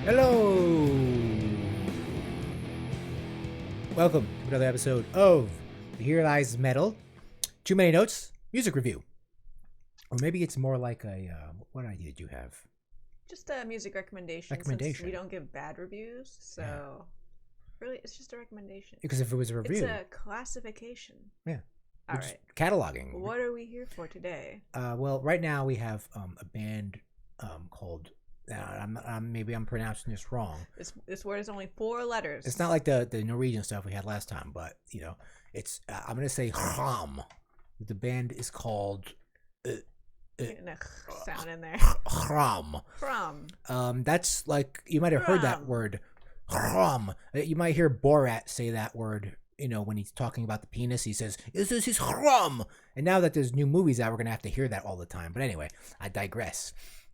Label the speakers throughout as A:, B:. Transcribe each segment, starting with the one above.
A: Hello! Welcome to another episode of Here Lies Metal. Too Many Notes, music review. Or maybe it's more like a, what idea did you have?
B: Just a music recommendation. Since we don't give bad reviews, so really it's just a recommendation.
A: Because if it was a review.
B: It's a classification.
A: Yeah.
B: All right.
A: Cataloging.
B: What are we here for today?
A: Well, right now we have a band called... maybe I'm pronouncing this wrong.
B: This word is only 4 letters.
A: It's not like the Norwegian stuff we had last time, but you know, it's I'm gonna say HROM. The band is called
B: Getting a sound in there.
A: HROM.
B: HROM.
A: That's like you might have heard that word HROM. You might hear Borat say that word. You know, when he's talking about the penis, he says, "This is HROM." And now that there's new movies out, we're gonna have to hear that all the time. But anyway, I digress.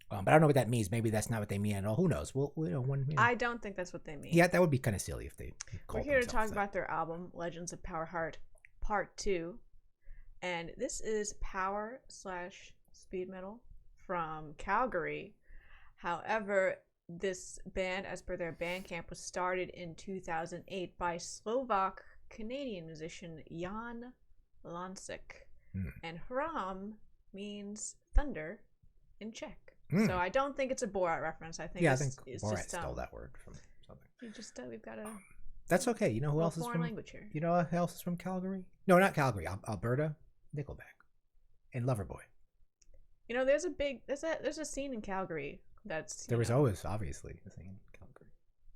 A: But I don't know what that means. Maybe that's not what they mean at all. Who knows? Well,
B: I don't think that's what they mean.
A: Yeah, that would be kind of silly if they.
B: We're here to talk about their album, Legends of POWERHEART, Part 2. And this is power/speed metal from Calgary. However, this band, as per their Bandcamp, was started in 2008 by Slovak-Canadian musician Jan Lansik. And HROM means thunder in Czech. So I don't think it's a Borat reference. I think
A: I think Borat stole that word from something.
B: We've got a.
A: That's okay. You know who else is from?
B: Language here.
A: You know who else is from Calgary? No, not Calgary. Alberta, Nickelback, and Loverboy.
B: You know, there's a scene in Calgary that's.
A: There was always obviously a scene in Calgary.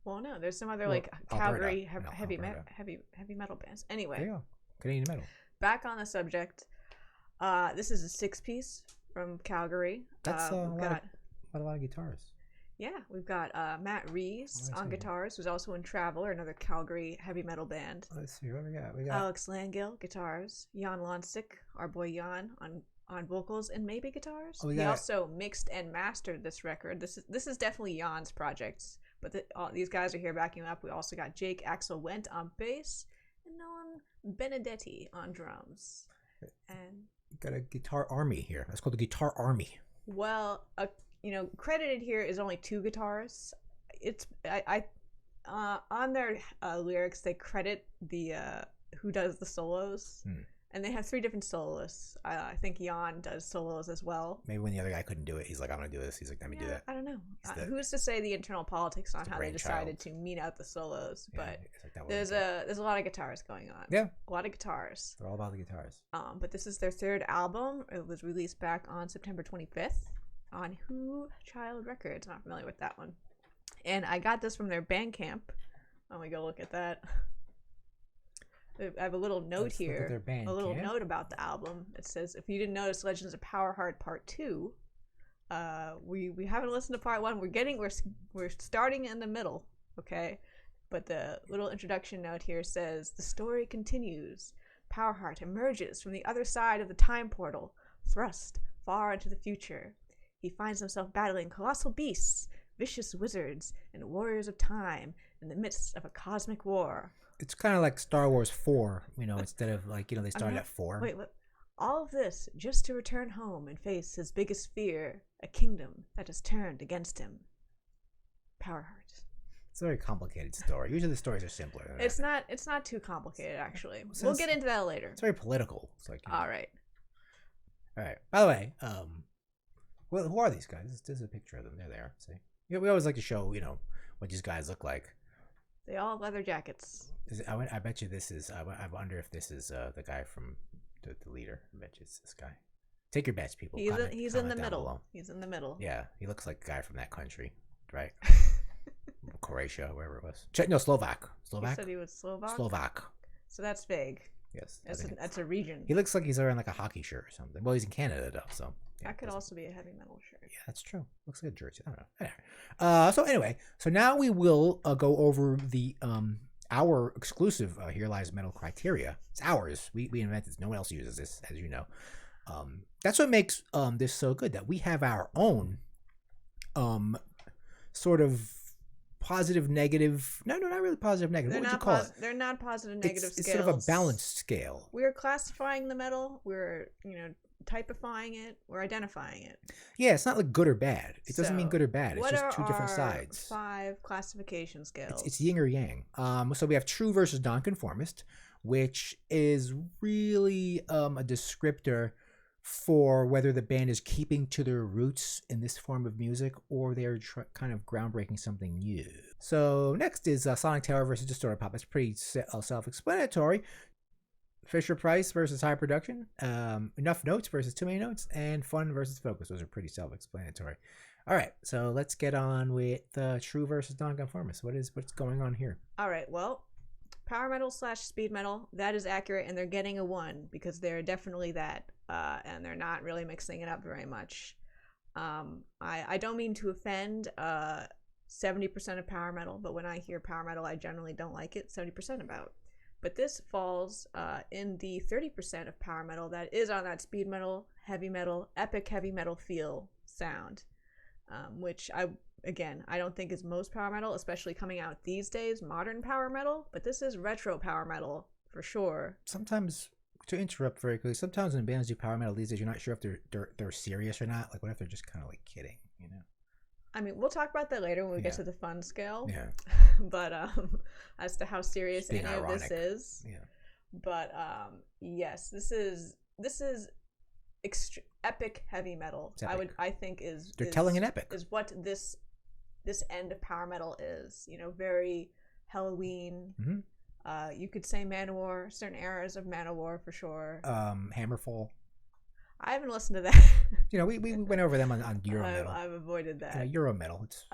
B: Well, no, there's some other Calgary heavy metal bands. Anyway,
A: there you go. Canadian metal.
B: Back on the subject. This is a 6-piece. From Calgary.
A: That's a lot of guitars.
B: Yeah, we've got Matt Rees on guitars, who's also in Traveler, another Calgary heavy metal band.
A: Let's see what we got.
B: Alex Langill, guitars. Jan Lansik, our boy Jan, on vocals and maybe guitars. He also mixed and mastered this record. This is definitely Jan's project, but these guys are here backing up. We also got Jake Axel Wendt on bass and Noam Benedetti on drums. And
A: got a guitar army here. That's called the Guitar Army.
B: Well, credited here is only 2 guitars. On their lyrics they credit the who does the solos, and they have 3 different soloists. I think Jan does solos as well.
A: Maybe when the other guy couldn't do it, he's like, "I'm gonna do this." He's like, "Let me do that."
B: I don't know. Who's to say the internal politics on how they decided to meet out the solos? Yeah, but there's a lot of guitars going on.
A: Yeah,
B: a lot of guitars.
A: They're all about the guitars.
B: But this is their 3rd album. It was released back on September 25th on Who Child Records. I'm not familiar with that one. And I got this from their Bandcamp. Let me go look at that. I have a little note here, a little note about the album. It says, if you didn't notice, Legends of POWERHEART Part 2. We haven't listened to Part 1. We're starting in the middle, okay? But the little introduction note here says, the story continues. POWERHEART emerges from the other side of the time portal, thrust far into the future. He finds himself battling colossal beasts, vicious wizards, and warriors of time in the midst of a cosmic war.
A: It's kind of like Star Wars 4, instead of they started at 4.
B: Wait, all of this just to return home and face his biggest fear, a kingdom that has turned against him. POWERHEART.
A: It's a very complicated story. Usually the stories are simpler than
B: that. It's not too complicated, actually. We'll get into that later.
A: It's very political. It's like
B: all right.
A: By the way, well, who are these guys? There's a picture of them. There they are. See, we always like to show what these guys look like.
B: They all have leather jackets.
A: I bet you this is. I wonder if this is the guy from the leader. I bet you it's this guy. Take your bets, people.
B: He's in the middle. Below. He's in the middle.
A: Yeah, he looks like a guy from that country, right? Croatia, wherever it was. No, Slovak.
B: You said he was Slovak?
A: Slovak.
B: So that's vague.
A: Yes.
B: That's a region.
A: He looks like he's wearing like a hockey shirt or something. Well, he's in Canada though, so.
B: Yeah, that could also be a heavy metal shirt.
A: Yeah, that's true. Looks like a jersey. I don't know. So anyway, now we will go over the our exclusive Here Lies Metal criteria. It's ours. We invented this. No one else uses this, as you know. That's what makes this so good, that we have our own sort of positive, negative. No, not really positive, negative. What would you call it?
B: They're not positive, negative scales.
A: It's sort of a balanced scale.
B: We're classifying the metal. We're typifying it. We're identifying it.
A: Yeah, it's not like good or bad. It doesn't mean
B: So,
A: good or bad. It's
B: what
A: just
B: are
A: two different
B: our
A: sides.
B: 5 classification scales?
A: It's yin or yang. So we have true versus nonconformist, which is really a descriptor for whether the band is keeping to their roots in this form of music or they're kind of groundbreaking something new. So next is Sonic Terror versus Distorted Pop. It's pretty self-explanatory. Fisher Price versus high production, enough notes versus too many notes, and fun versus focus. Those are pretty self-explanatory. All right, so let's get on with true versus nonconformist. What's going on here?
B: All right, well, power metal / speed metal, that is accurate, and they're getting a 1 because they're definitely that, and they're not really mixing it up very much. I don't mean to offend 70% of power metal, but when I hear power metal, I generally don't like it 70% about. But this falls in the 30% of power metal that is on that speed metal, epic heavy metal feel sound, which I don't think is most power metal, especially coming out these days, modern power metal, but this is retro power metal for sure.
A: Sometimes, to interrupt very quickly, sometimes when bands do power metal these days, you're not sure if they're serious or not. Like, what if they're just kind of like kidding, you know?
B: I mean, we'll talk about that later when we get to the fun scale.
A: Yeah.
B: But as to how serious any of this is.
A: Yeah.
B: But yes, this is epic heavy metal. I think
A: they're telling an epic.
B: Is what this end of power metal is. You know, very Halloween.
A: Mm-hmm.
B: You could say Manowar, certain eras of Manowar for sure.
A: Hammerfall.
B: I haven't listened to that.
A: You know, we went over them on Euro metal.
B: I've avoided that.
A: Euro metal. It's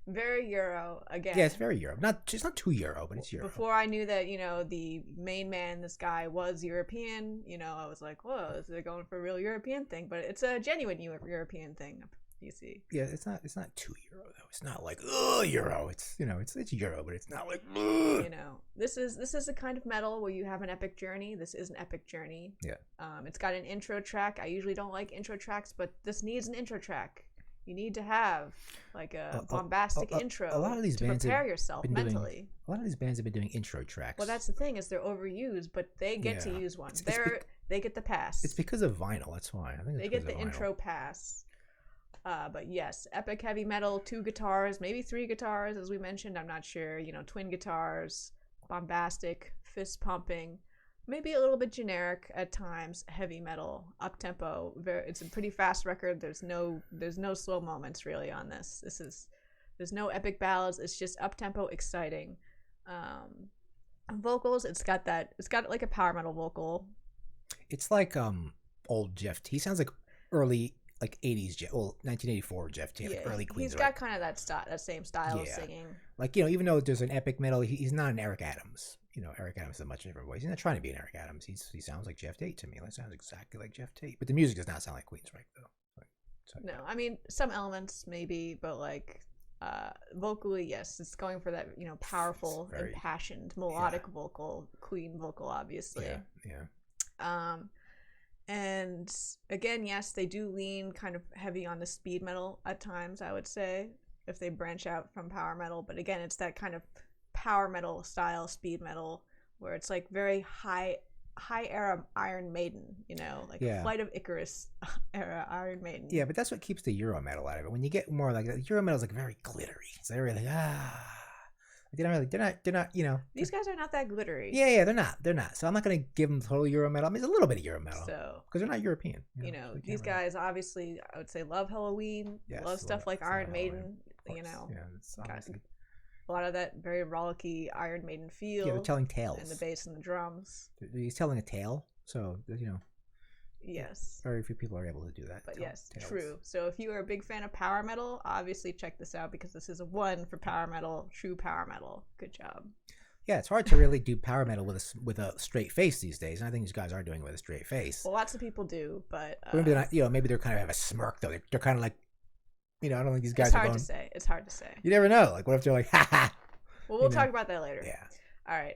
B: very Euro again.
A: Yeah, it's very Euro. It's not too Euro, but it's Euro.
B: Before I knew that, you know, the main man, this guy, was European, you know, I was like, whoa, they're going for a real European thing, but it's a genuine European thing. You see.
A: Yeah, it's not too Euro though. It's not like Euro. It's it's Euro, but it's not like
B: you know. This is a kind of metal where you have an epic journey. This is an epic journey.
A: Yeah.
B: It's got an intro track. I usually don't like intro tracks, but this needs an intro track. You need to have like a bombastic intro.
A: A lot of these bands
B: prepare yourself mentally.
A: A lot of these bands have been doing intro tracks.
B: Well, that's the thing, is they're overused, but they get to use one. They get the pass.
A: It's because of vinyl. That's why I think
B: they get the intro pass. But yes, epic heavy metal, 2 guitars, maybe 3 guitars, as we mentioned. I'm not sure. You know, twin guitars, bombastic, fist pumping, maybe a little bit generic at times. Heavy metal, up tempo. It's a pretty fast record. There's no slow moments really on this. There's no epic ballads. It's just up tempo, exciting. Vocals. It's got like a power metal vocal.
A: It's like old Jeff T. He sounds like early. Like 80s Jeff, 1984 Jeff T. Like early Queens.
B: He's got kind of that same style of singing.
A: Like, you know, even though there's an epic metal, he's not an Eric Adams. You know, Eric Adams is a much different voice. He's not trying to be an Eric Adams. He sounds like Jeff Tate to me. That sounds exactly like Jeff Tate. But the music does not sound like Queensryche though.
B: No, I mean some elements maybe, but like vocally, yes, it's going for that, you know, powerful, impassioned, melodic vocal, Queen vocal, obviously.
A: Yeah.
B: And again, yes, they do lean kind of heavy on the speed metal at times, I would say, if they branch out from power metal. But again, it's that kind of power metal style speed metal where it's like very high era Iron Maiden, you know, like Flight of Icarus era Iron Maiden.
A: Yeah, but that's what keeps the Euro metal out of it. When you get more like that, Euro metal is like very glittery. It's very like they're not, you know.
B: These guys are not that glittery.
A: Yeah, they're not. So I'm not going to give them total Euro metal. I mean, it's a little bit of Euro metal.
B: So,
A: because they're not European.
B: You know, these guys obviously, I would say, love Halloween, love stuff like Iron Maiden, you know.
A: Yeah, it's obviously
B: a lot of that very rollicky Iron Maiden feel.
A: Yeah, they're telling tales.
B: And the bass and the drums.
A: He's telling a tale, so, you know.
B: Yes.
A: Very few people are able to do that.
B: But yes, true. So if you are a big fan of power metal, obviously check this out because this is a 1 for power metal, true power metal. Good job.
A: Yeah, it's hard to really do power metal with a straight face these days, and I think these guys are doing it with a straight face.
B: Well, lots of people do, but
A: maybe they're not, you know, maybe they're kind of have a smirk though. They're kind of like, you know, I don't think these guys.
B: It's hard to say. It's hard to say.
A: You never know. Like, what if they're like, ha ha?
B: Well, we'll talk about that later.
A: Yeah.
B: All right.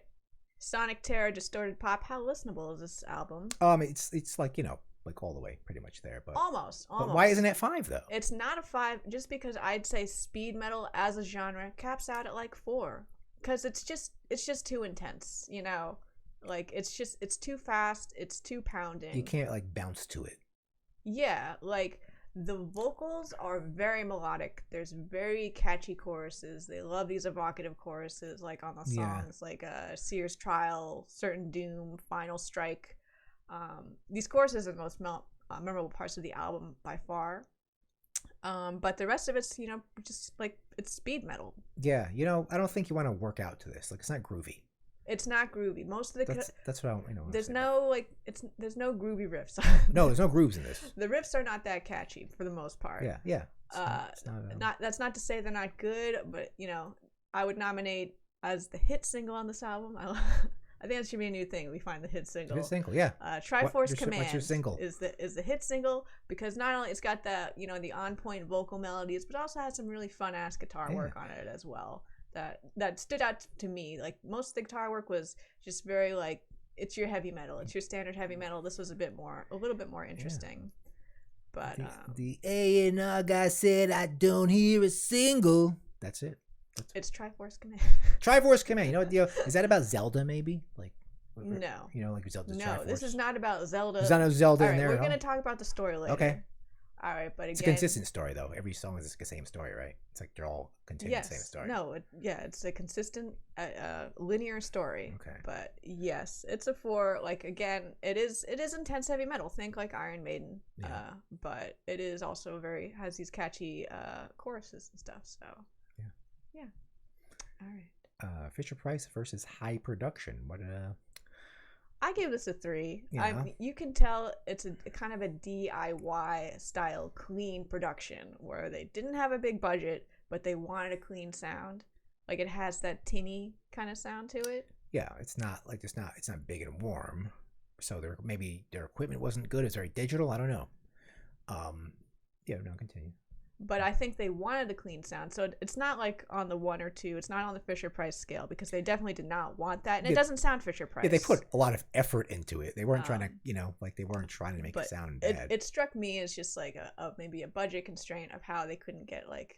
B: Sonic Terror, Distorted Pop. How listenable is this album?
A: It's like, you know, like all the way pretty much there, but
B: almost.
A: But why isn't it 5 though?
B: It's not a 5 just because I'd say speed metal as a genre caps out at like 4 because it's just too intense, you know. Like it's too fast, it's too pounding.
A: You can't like bounce to it.
B: Yeah, like the vocals are very melodic. There's very catchy choruses. They love these evocative choruses, like on the
A: Yeah.
B: songs like Sears Trial, Certain Doom, Final Strike. These choruses are the most memorable parts of the album by far. But the rest of it's, just like it's speed metal.
A: Yeah, I don't think you want to work out to this. Like, it's not groovy.
B: It's not groovy. Most of the
A: That's what I
B: there's no like there's no groovy riffs.
A: No, there's no grooves in this.
B: The riffs are not that catchy for the most part.
A: Yeah. It's
B: not that's not to say they're not good, but I would nominate as the hit single on this album. I think that should be a new thing. We find the hit single.
A: Hit single, yeah.
B: Triforce Command.
A: What's your single?
B: Is the hit single because not only it's got the the on point vocal melodies, but also has some really fun ass guitar work on it as well. That stood out to me. Like most of the guitar work was just very like it's your heavy metal. It's your standard heavy metal. This was a little bit more interesting. Yeah. But
A: the A&R guy said I don't hear a single. That's it.
B: It's Triforce Command.
A: Triforce Command. You know what deal? Is that about Zelda maybe? Like
B: no.
A: Like Zelda.
B: No,
A: Triforce.
B: this is not about Zelda.
A: There's not no Zelda
B: All right,
A: in there.
B: We're gonna talk about the story later.
A: Okay.
B: All right, but again,
A: it's a consistent story though. Every song is the same story, right? It's like they're all containing the same story.
B: No, it's a consistent, linear story.
A: Okay.
B: But yes, it's a 4. Like again, it is intense heavy metal. Think like Iron Maiden.
A: Yeah.
B: But it is also has these catchy choruses and stuff. So yeah. All right.
A: Fisher Price versus High Production. What
B: I gave this a 3.
A: Yeah.
B: You can tell it's a kind of a DIY style clean production where they didn't have a big budget, but they wanted a clean sound. Like it has that tinny kind of sound to it.
A: Yeah, it's not big and warm. So maybe their equipment wasn't good. It's very digital. I don't know. Continue.
B: But I think they wanted a clean sound. So it's not like on the 1 or 2. It's not on the Fisher Price scale because they definitely did not want that. And it doesn't sound Fisher Price.
A: Yeah, they put a lot of effort into it. They weren't trying to, they weren't trying to make it sound bad.
B: It struck me as just like maybe a budget constraint of how they couldn't get like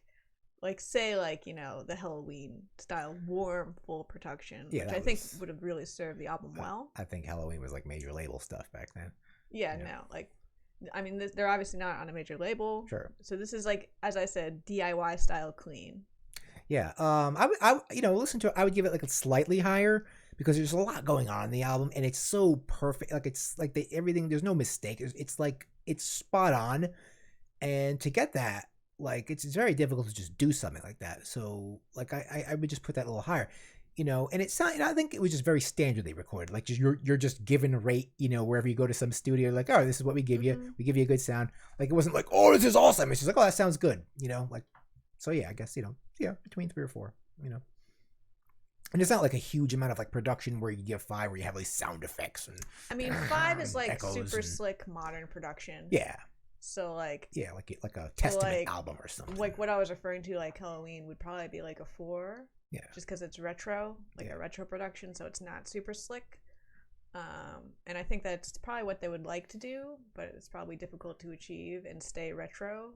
B: the Halloween style warm full production, which I think would have really served the album well.
A: I think Halloween was like major label stuff back then.
B: Yeah, no, like I mean, they're obviously not on a major label.
A: Sure.
B: So this is like, as I said, DIY style clean.
A: Yeah. I listen to it. I would give it like a slightly higher because there's a lot going on in the album and it's so perfect. Like it's like everything. There's no mistake. It's like it's spot on, and to get that, like it's very difficult to just do something like that. So like I would just put that a little higher. And it sounded, I think it was just very standardly recorded. Like just you're just given a rate, wherever you go to some studio, like, oh, this is what we give you. We give you a good sound. Like it wasn't like, oh, this is awesome. It's just like, oh, that sounds good. Like, so yeah, I guess, between 3 or 4, And it's not like a huge amount of like production where you give 5 where you have like sound effects and.
B: I mean, 5 is like super slick modern production.
A: Yeah.
B: So like.
A: Yeah, like a Testament album or something.
B: Like what I was referring to, like Halloween would probably be like a 4.
A: Yeah.
B: Just because it's retro, like a retro production, so it's not super slick. And I think that's probably what they would like to do, but it's probably difficult to achieve and stay retro.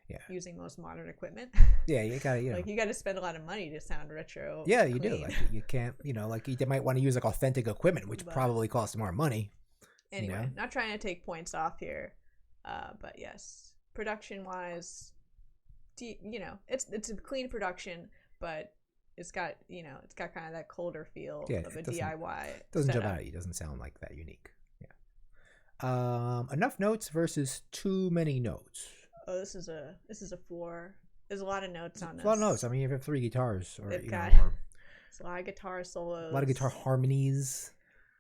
A: Yeah.
B: Using most modern equipment.
A: Yeah, you gotta,
B: like you gotta spend a lot of money to sound retro.
A: Yeah, you do. Like you can't, like they might want to use like authentic equipment, which probably costs more money.
B: Anyway, not trying to take points off here, but yes, production wise, it's a clean production, but it's got kind of that colder feel of a DIY.
A: Doesn't jump out at you. Doesn't sound like that unique. Yeah. Enough notes versus too many notes.
B: Oh, this is a 4. There's a lot of notes on this.
A: A lot of notes. I mean, you have 3 guitars, or
B: it's a lot of guitar solos.
A: A lot of guitar harmonies.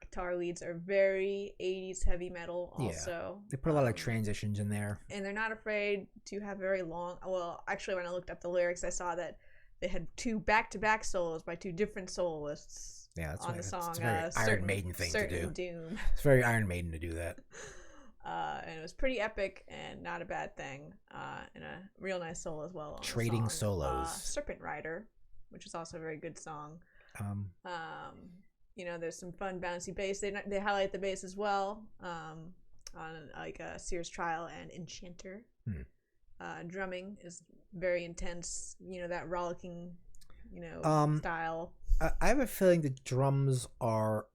B: Guitar leads are very 80s heavy metal. Also,
A: they put a lot of transitions in there,
B: and they're not afraid to have very long. Well, actually, when I looked up the lyrics, I saw that they had 2 back-to-back solos by 2 different soloists.
A: Yeah, that's
B: on
A: right.
B: the song.
A: It's a very Iron Maiden thing to do.
B: Doom.
A: It's very Iron Maiden to do that.
B: And it was pretty epic and not a bad thing. And a real nice solo as well.
A: Trading solos.
B: Serpent Rider, which is also a very good song. There's some fun bouncy bass. They highlight the bass as well. On like Sears Trial and Enchanter. Drumming is very intense. That rollicking, style.
A: I have a feeling the drums are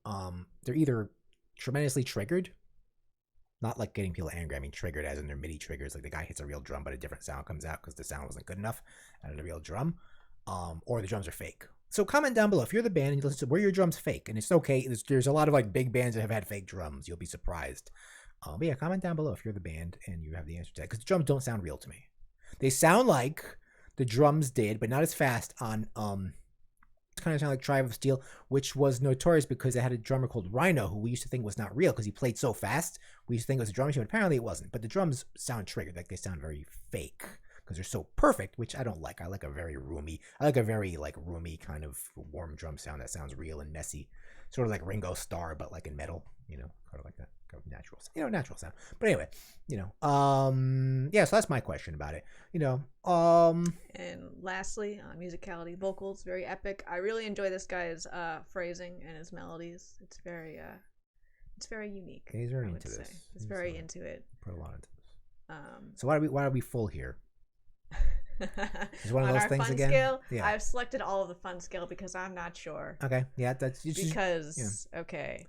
A: they're either tremendously triggered, Not like getting people angry. I mean triggered as in their MIDI triggers. Like the guy hits a real drum, but a different sound comes out because the sound wasn't good enough out of the real drum. Or the drums are fake. So comment down below if you're the band and you listen to were your drums fake, and it's okay. There's a lot of like big bands that have had fake drums. You'll be surprised. But yeah, comment down below if you're the band and you have the answer to that, because the drums don't sound real to me. They sound like the drums did, but not as fast on It's kind of sound like Tribe of Steel, which was notorious because they had a drummer called Rhino, who we used to think was not real because he played so fast. We used to think it was a drum machine, but apparently it wasn't. But the drums sound triggered, like they sound very fake because they're so perfect, which I don't like. I like a very roomy kind of warm drum sound that sounds real and messy, sort of like Ringo Starr, but like in metal, kind of like that, kind of natural sound. But anyway, yeah. So that's my question about it,
B: And lastly, musicality, vocals, very epic. I really enjoy this guy's phrasing and his melodies. It's very unique.
A: He's very into this.
B: He's very into it.
A: Put a lot into this. So why are we full here? Is one of those things again?
B: Scale, yeah. I've selected all of the fun scale because I'm not sure.
A: Okay, yeah, that's
B: because okay.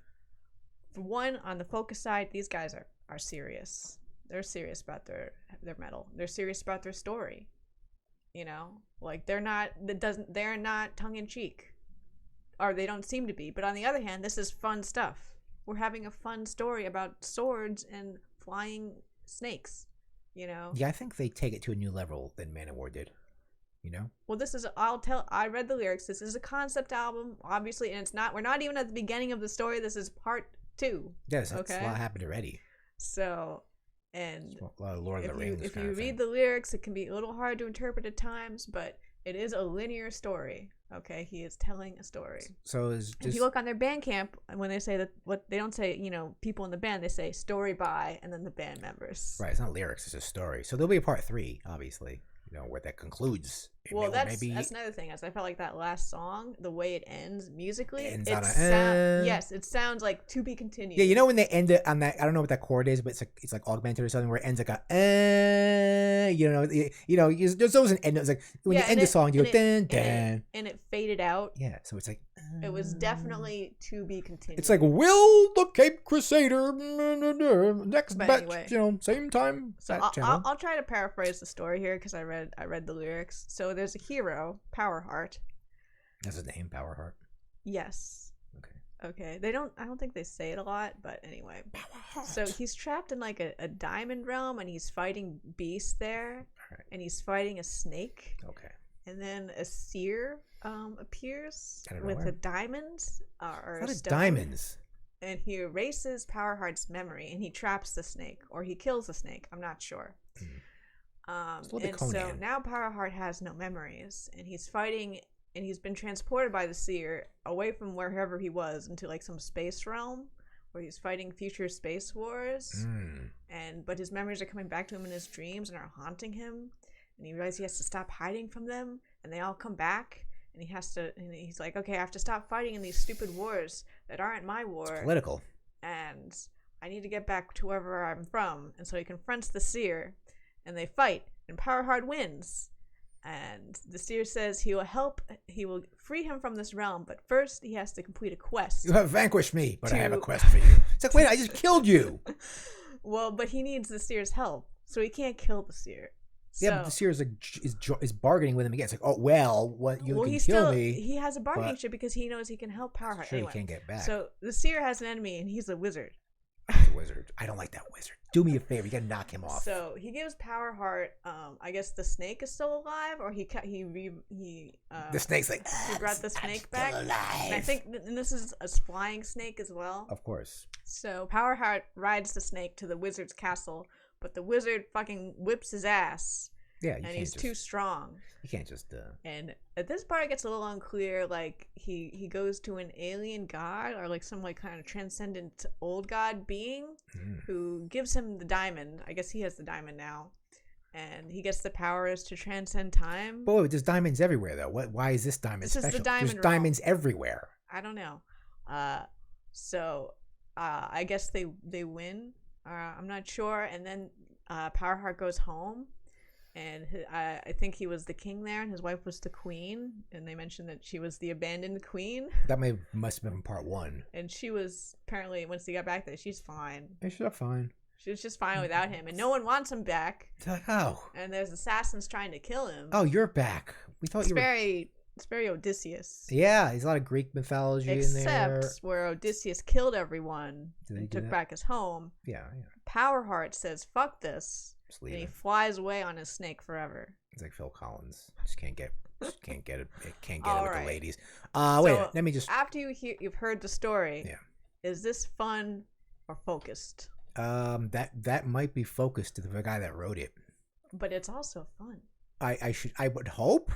B: For one, on the focus side, these guys are serious. They're serious about their metal. They're serious about their story. Like they're not tongue in cheek, or they don't seem to be. But on the other hand, this is fun stuff. We're having a fun story about swords and flying snakes. Yeah,
A: I think they take it to a new level than Manowar did.
B: Well, I read the lyrics. This is a concept album, obviously, and we're not even at the beginning of the story. This is part 2.
A: Yes, okay. A lot happened already.
B: So, and
A: a lot of Lord of the Rings.
B: If you read the lyrics, it can be a little hard to interpret at times, but it is a linear story. Okay, he is telling a story.
A: So
B: if you look on their Bandcamp, when they say that, they don't say people in the band, they say story by and then the band members.
A: Right, it's not lyrics, it's a story. So there'll be a part 3, obviously. Where that concludes.
B: Well, that's another thing. As I felt like that last song, the way it ends musically, yes, it sounds like to be continued.
A: Yeah, when they end it on that, I don't know what that chord is, but it's like augmented or something, where it ends like a there's always an end. It's like when you end the song, you go dun dun,
B: and it faded out.
A: Yeah, so it's like
B: it was definitely to be continued.
A: It's like Will the Cape Crusader next batch,
B: anyway,
A: same time.
B: So I'll try to paraphrase the story here because I read the lyrics. So there's a hero, POWERHEART.
A: That's his name, POWERHEART.
B: Yes. Okay. I don't think they say it a lot, but anyway. POWERHEART. So he's trapped in like a diamond realm, and he's fighting beasts there, and he's fighting a snake.
A: Okay.
B: And then a seer appears with a diamond or a stone.
A: Diamonds.
B: And he erases POWERHEART's memory, and he traps the snake, or he kills the snake. I'm not sure. And so now POWERHEART has no memories, and he's fighting, and he's been transported by the seer away from wherever he was into like some space realm where he's fighting future space wars. But his memories are coming back to him in his dreams and are haunting him, and he realizes he has to stop hiding from them, and they all come back, and he's like, okay, I have to stop fighting in these stupid wars that aren't my war.
A: It's political.
B: And I need to get back to wherever I'm from. And so he confronts the seer, and they fight, and POWERHEART wins. And the seer says he will free him from this realm, but first he has to complete a quest.
A: You have vanquished me, but I have a quest for you. It's like, wait, I just killed you.
B: Well, but he needs the seer's help, so he can't kill the seer.
A: Yeah, but the seer is bargaining with him again. It's like, oh, well, you can kill me.
B: He has a bargaining chip because he knows he can help POWERHEART.
A: Sure, anyway, he can't get back.
B: So the seer has an enemy, and he's a wizard.
A: He's a wizard. I don't like that wizard. Do me a favor. You gotta knock him off.
B: So he gives POWERHEART. I guess the snake is still alive, or the
A: snake's like,
B: he brought the snake back.
A: Alive.
B: And this is a flying snake as well.
A: Of course.
B: So POWERHEART rides the snake to the wizard's castle, but the wizard fucking whips his ass.
A: Yeah,
B: and he's too strong.
A: You can't just.
B: And at this part, it gets a little unclear. Like he goes to an alien god, or like some like kind of transcendent old god being who gives him the diamond. I guess he has the diamond now, and he gets the powers to transcend time.
A: Boy, there's diamonds everywhere though. Why is this diamond special?
B: Is the diamond
A: there's diamonds everywhere.
B: I don't know. So I guess they win. I'm not sure. And then POWERHEART goes home. And I think he was the king there, and his wife was the queen. And they mentioned that she was the abandoned queen.
A: That must have been part 1.
B: And she was, apparently, once he got back there, she's fine.
A: Yeah, she's fine.
B: She's just fine without him, and no one wants him back.
A: It's like, oh.
B: And there's assassins trying to kill him.
A: Oh, you're back. We thought
B: It's
A: you were.
B: It's very Odysseus.
A: Yeah, there's a lot of Greek mythology in there.
B: Except where Odysseus killed everyone and took back his home.
A: Yeah.
B: POWERHEART says, "Fuck this," and he flies away on his snake forever.
A: It's like Phil Collins. Just can't get it. Can't get it with the ladies.
B: So
A: wait. Let me just.
B: After you've heard the story.
A: Yeah.
B: Is this fun or focused?
A: That might be focused to the guy that wrote it.
B: But it's also fun.
A: I would hope.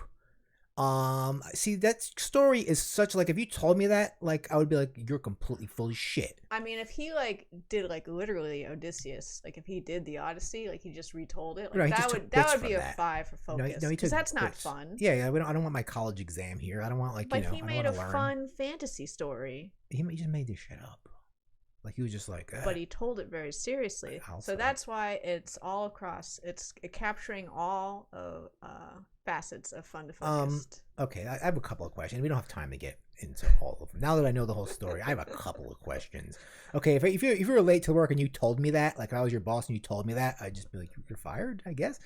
A: See, that story is such, like, if you told me that, like, I would be like, you're completely full of shit.
B: I mean, if he, like, did, like, literally Odysseus, like, if he did the Odyssey, like, he just retold it, like, that would be a 5 for focus. No, because that's not fun.
A: Yeah, I don't want my college exam here. I don't want, like,
B: but he made a fun fantasy story.
A: He just made this shit up. Like, he was just like...
B: But he told it very seriously. So that's why it's all across. It's capturing all of facets of fun to focused.
A: Okay, I have a couple of questions. We don't have time to get into all of them. Now that I know the whole story, I have a couple of questions. Okay, if you were late to work and you told me that, like, I was your boss and you told me that, I'd just be like, you're fired, I guess.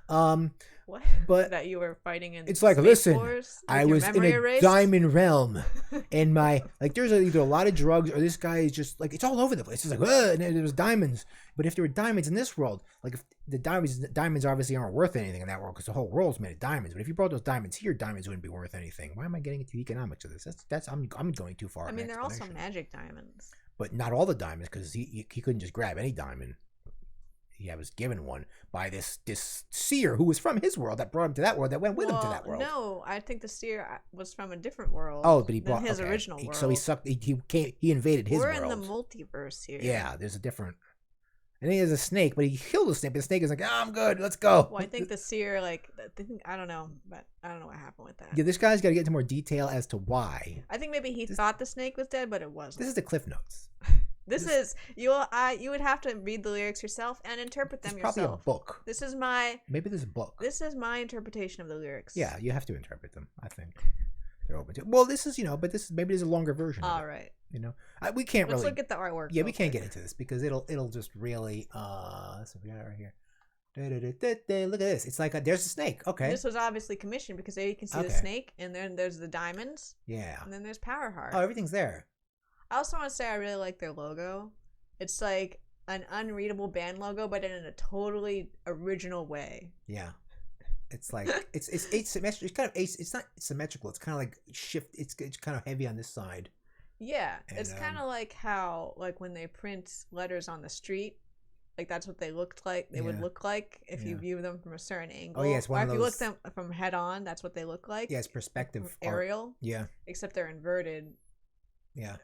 B: What?
A: But
B: that you were fighting in
A: it's like, listen,
B: Wars
A: I was in a diamond realm, and there's either a lot of drugs or this guy is just like, it's all over the place. It's like, and there was diamonds. But if there were diamonds in this world, like, if the diamonds obviously aren't worth anything in that world because the whole world's made of diamonds. But if you brought those diamonds here, diamonds wouldn't be worth anything. Why am I getting into economics of this? I'm going too far.
B: I mean, they're also magic diamonds.
A: But not all the diamonds, because he couldn't just grab any diamond. He was given one by this seer who was from his world that brought him to that world, that went with him to that world.
B: No, I think the seer was from a different world.
A: Oh, but he brought
B: his original world.
A: So he sucked. He invaded his world.
B: We're in the multiverse here.
A: Yeah, there's a different. I think there's a snake, but he killed the snake. But the snake is like, I'm good. Let's go.
B: Well, I think the seer, like, I don't know, but I don't know what happened with that.
A: Yeah, this guy's got to get into more detail as to why.
B: I think maybe he thought the snake was dead, but it wasn't.
A: This is the Cliff Notes.
B: This is you would have to read the lyrics yourself and interpret them yourself.
A: Probably a book.
B: Maybe
A: there's a book.
B: This is my interpretation of the lyrics.
A: Yeah, you have to interpret them. I think they're open to. Well, this is but maybe there's a longer version.
B: All right.
A: We can't
B: Let's
A: really
B: look at the artwork.
A: Yeah, we can't get into this because it'll just really. So we got it right here. Look at this. It's like there's a snake. Okay.
B: This was obviously commissioned because there you can see the snake, and then there's the diamonds.
A: Yeah.
B: And then there's POWERHEART.
A: Oh, everything's there.
B: I also want to say I really like their logo. It's like an unreadable band logo, but in a totally original way.
A: Yeah. It's like it's asymmetrical. It's kind of it's not symmetrical. It's kind of like shift. It's kind of heavy on this side.
B: Yeah, it's kind of like how when they print letters on the street, like that's what they looked like. They would look like if you view them from a certain angle.
A: Oh yeah, it's one of those.
B: If you look them from head on, that's what they look like.
A: Yeah, it's perspective.
B: Aerial.
A: Yeah.
B: Except they're inverted.
A: Yeah.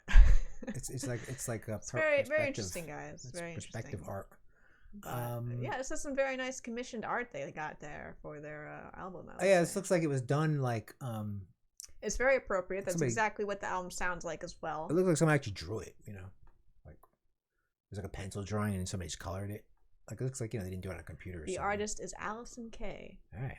A: It's like a
B: it's very interesting, guys. It's very
A: perspective
B: interesting.
A: art.
B: Yeah, this is some very nice commissioned art they got there for their album.
A: Oh, yeah, this looks like it was done like.
B: It's very appropriate. That's exactly what the album sounds like as well.
A: It looks like someone actually drew it. Like there's like a pencil drawing and somebody's colored it. Like it looks like they didn't do it on a computer.
B: The artist is Allison Kay.
A: All right.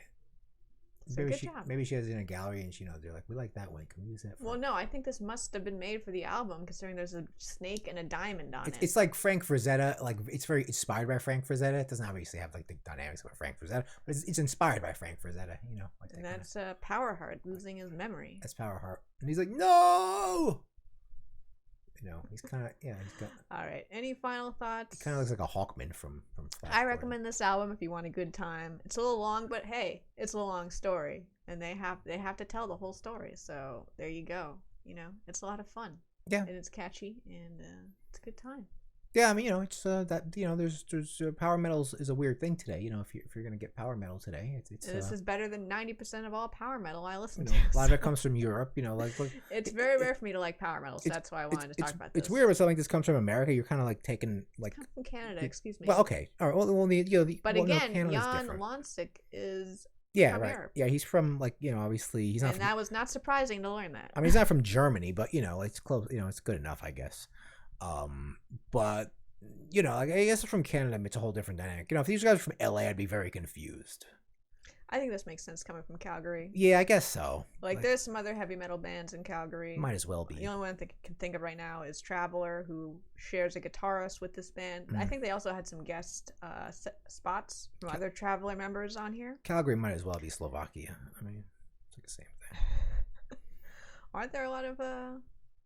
B: So good job.
A: Maybe she has it in a gallery and they're like, we like that one. Can we use that?
B: Well, no, I think this must have been made for the album, considering there's a snake and a diamond on it.
A: It's like Frank Frazetta. Like it's very inspired by Frank Frazetta. It doesn't obviously have like the dynamics of Frank Frazetta, but it's inspired by Frank Frazetta. Like
B: and that's POWERHEART losing his memory.
A: That's POWERHEART, and he's like, no. He's kind of he's got.
B: All right. Any final thoughts?
A: He kind of looks like a Hawkman from Flash
B: I recommend this album if you want a good time. It's a little long, but hey, it's a long story, and they have to tell the whole story. So there you go. It's a lot of fun.
A: Yeah.
B: And it's catchy, and it's a good time.
A: Yeah, I mean, it's that there's power metals is a weird thing today. If you're gonna get power metal today, it's
B: this is better than 90% of all power metal I listen to.
A: A lot of it comes from Europe.
B: It's very rare for me to like power metal, so that's why I wanted to talk about this.
A: It's weird when something like this comes from America. You're kind of like taking like
B: from Canada. Excuse me.
A: Well, okay, all right.
B: But again, Jan Lonsik is.
A: Yeah,
B: from
A: right.
B: Europe.
A: Yeah, he's from obviously he's not.
B: And that was not surprising to learn that.
A: I mean, he's not from Germany, but it's close. It's good enough, I guess. But I guess from Canada, it's a whole different dynamic. If these guys are from LA, I'd be very confused.
B: I think this makes sense coming from Calgary.
A: Yeah, I guess so.
B: Like, there's some other heavy metal bands in Calgary.
A: Might as well
B: The
A: be.
B: only one I can think of right now is Traveler, who shares a guitarist with this band. I think they also had some guest spots from other Traveler members on here.
A: Calgary might as well be Slovakia. I mean, it's like the same thing.
B: Aren't there a lot of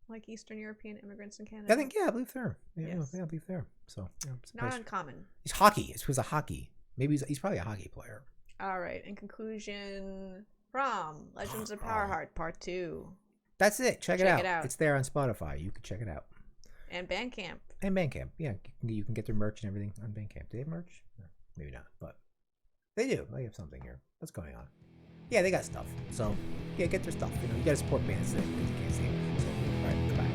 B: like Eastern European immigrants in Canada?
A: I think, yeah, I believe there. Yeah,
B: Yes.
A: yeah, I believe there. So, yeah,
B: Not uncommon.
A: He's hockey. He was a hockey. Maybe he's probably a hockey player.
B: All right. In conclusion, HROM, Legends of POWERHEART, Part 2.
A: That's it. Check it out.
B: out.
A: It's there on Spotify. You can check it out.
B: And Bandcamp.
A: And Bandcamp. Yeah, you can get their merch and everything on Bandcamp. Do they have merch? No, maybe not, but they do. They have something here. What's going on? Yeah, they got stuff. So, yeah, get their stuff. You know, you got to support bands that you can't see them. So, all right, goodbye.